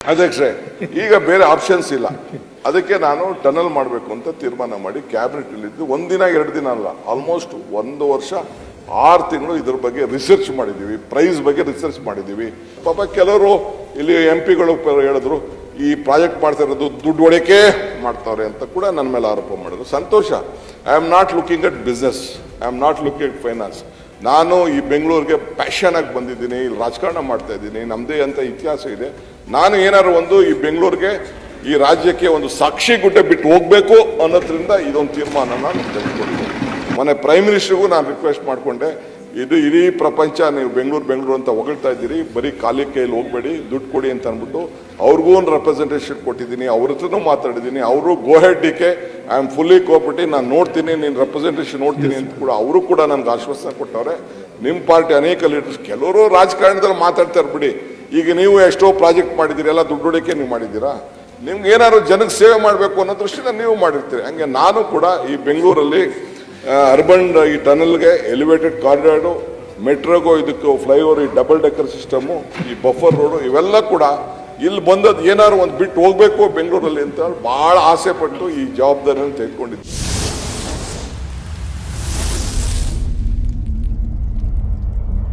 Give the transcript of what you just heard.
ಅಧ್ಯಕ್ಷರೇ, ಈಗ ಬೇರೆ ಆಪ್ಷನ್ಸ್ ಇಲ್ಲ. ಅದಕ್ಕೆ ನಾನು ಟನಲ್ ಮಾಡಬೇಕು ಅಂತ ತೀರ್ಮಾನ ಮಾಡಿ ಕ್ಯಾಬಿನೆಟ್ ಇದ್ದು ಒಂದಿನ 2 ದಿನ ಅಲ್ಲ, ಆಲ್ಮೋಸ್ಟ್ 1 ವರ್ಷ 6 ತಿಂಗಳು ಇದ್ರ ಬಗ್ಗೆ ರಿಸರ್ಚ್ ಮಾಡಿದ್ದೀವಿ, ಪ್ರೈಸ್ ಬಗ್ಗೆ ರಿಸರ್ಚ್ ಮಾಡಿದ್ದೀವಿ. ಪಾಪ ಕೆಲವರು ಇಲ್ಲಿ MP ಗಳು ಹೇಳಿದ್ರು ಈ ಪ್ರಾಜೆಕ್ಟ್ ಮಾಡ್ತಾ ಇರೋದು ದುಡ್ಡು ಹೊಡೆಕೆ ಮಾಡ್ತಾವ್ರೆ ಅಂತ ಕೂಡ ನನ್ನ ಮೇಲೆ ಆರೋಪ ಮಾಡಿದ್ರು. ಸಂತೋಷ. I am not looking at business, I am not looking at finance. ನಾನು ಈ ಬೆಂಗಳೂರಿಗೆ ಪ್ಯಾಷನ್ ಆಗಿ ಬಂದಿದ್ದೀನಿ, ಇಲ್ಲಿ ರಾಜಕಾರಣ ಮಾಡ್ತಾ ಇದ್ದೀನಿ, ನಮ್ಮದೇ ಅಂತ ಇತಿಹಾಸ ಇದೆ. ನಾನು ಏನಾದ್ರು ಒಂದು ಈ ಬೆಂಗಳೂರಿಗೆ, ಈ ರಾಜ್ಯಕ್ಕೆ ಒಂದು ಸಾಕ್ಷಿ ಗುಡ್ಡೆ ಬಿಟ್ಟು ಹೋಗ್ಬೇಕು ಅನ್ನೋದ್ರಿಂದ ಇದೊಂದು ತೀರ್ಮಾನ ನಾನು ತೆಗೆದುಕೊಂಡಿದ್ದೆ. ಮೊನ್ನೆ ಪ್ರೈಮ್ ಮಿನಿಸ್ಟರ್ಗೂ ನಾನು ರಿಕ್ವೆಸ್ಟ್ ಮಾಡಿಕೊಂಡೆ, ಇದು ಇಡೀ ಪ್ರಪಂಚ ನೀವು ಬೆಂಗಳೂರು ಅಂತ ಹೊಗಳ್ತಾ ಇದ್ದೀರಿ, ಬರೀ ಖಾಲಿ ಕೈಯಲ್ಲಿ ಹೋಗ್ಬೇಡಿ, ದುಡ್ಡು ಕೊಡಿ ಅಂತ ಅಂದ್ಬಿಟ್ಟು ಅವ್ರಿಗೂ ಒಂದು ರೆಪ್ರೆಸೆಂಟೇಷನ್ ಕೊಟ್ಟಿದ್ದೀನಿ, ಅವ್ರ ಹತ್ರನೂ ಮಾತಾಡಿದ್ದೀನಿ. ಅವರು go ahead D K, I am fully cooperative, ನಾನು ನೋಡ್ತೀನಿ, ನೀನು ರೆಪ್ರೆಸೆಂಟೇಷನ್ ನೋಡ್ತೀನಿ ಅಂತ ಕೂಡ ಅವರು ಕೂಡ ನನಗೆ ಆಶ್ವಾಸನೆ ಕೊಟ್ಟವ್ರೆ. ನಿಮ್ಮ ಪಾರ್ಟಿ ಅನೇಕ ಲೀಡರ್ಸ್, ಕೆಲವರು ರಾಜಕಾರಣದಲ್ಲಿ ಮಾತಾಡ್ತಾರೆ ಬಿಡಿ. ಈಗ ನೀವು ಎಷ್ಟೋ ಪ್ರಾಜೆಕ್ಟ್ ಮಾಡಿದ್ದೀರಿ, ಎಲ್ಲ ದುಡ್ಡು ಹೊಡಿಕೆ ನೀವು ಮಾಡಿದ್ದೀರಾ. ನಿಮ್ಗೆ ಏನಾದ್ರು ಜನಕ್ಕೆ ಸೇವೆ ಮಾಡಬೇಕು ಅನ್ನೋ ದೃಷ್ಟಿಯಿಂದ ನೀವು ಮಾಡಿರ್ತೀರಿ. ಹಂಗೆ ನಾನು ಕೂಡ ಈ ಬೆಂಗಳೂರಲ್ಲಿ ಅರ್ಬನ್ ಈ ಟನಲ್ಗೆ, ಎಲಿವೇಟೆಡ್ ಕಾರಿಡಾರು, ಮೆಟ್ರೋಗೋ, ಇದಕ್ಕೆ ಫ್ಲೈಓವರ್, ಈ ಡಬಲ್ ಡೆಕ್ಕರ್ ಸಿಸ್ಟಮು, ಈ ಬಫರ್ ರೋಡು, ಇವೆಲ್ಲ ಕೂಡ ಇಲ್ಲಿ ಬಂದದ್ದು ಏನಾದ್ರು ಒಂದು ಬಿಟ್ಟು ಹೋಗ್ಬೇಕು ಬೆಂಗಳೂರಲ್ಲಿ ಅಂತ ಭಾಳ ಆಸೆ ಪಟ್ಟು ಈ ಜವಾಬ್ದಾರಿಯನ್ನು ತೆಗೆದುಕೊಂಡಿದ್ದೆ.